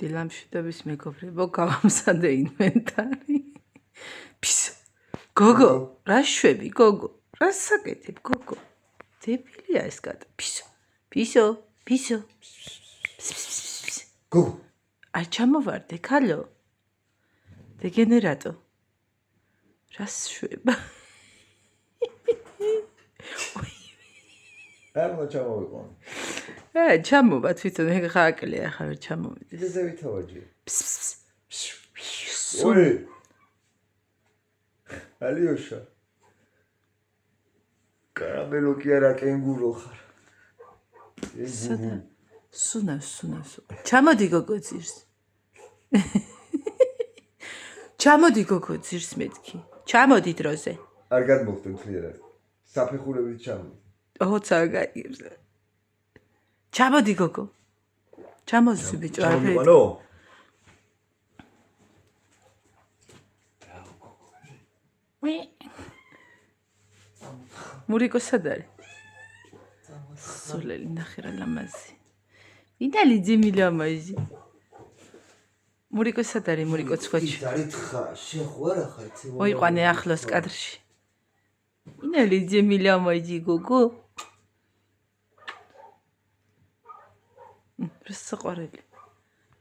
დილამშვიდობის მეგობრებო, გავამზადე ინვენტარი. Ფისო. გოგო, რა შვები, გოგო? რა საკეთებ, გოგო? დებილია ეს კატა. ფისო. გოგო. არ ჩამოვარდე, ქალო. დეგენერატო. რა შვება? Ärmă çamovicon. ჩამოვა თვითონ ხაკლი ახლა ვერ ჩამოვიდეს. Ce se uită ogi? Oi. Oi. Aliosha. Caramelo chiar kenguru xar. სუნა. ჩამოდი გოგო ძირს. ჩამოდი გოგო ძირს მეთქი. ჩამოდი დროზე. არ გადმოხდე მთლიანად. საფეხურებით ჩამოდი. ოცა გაიგებს. ჩამოდი გოგო. ჩამოსვი ბიჭო არაფერი. ჩამოვიყანო? მურიკო სად არის? სოლელი ნახე რა ლამაზი. ვინალი ძიმილა მაიჟი. მურიკო სად არის მურიკო ცხვაჩი? დარითხა, შეხვარა ხარ ცე. მოიყვანე ახლოს კადრში. ვინალი ძიმილა მაიჟი გოგო? რა საყვარელი.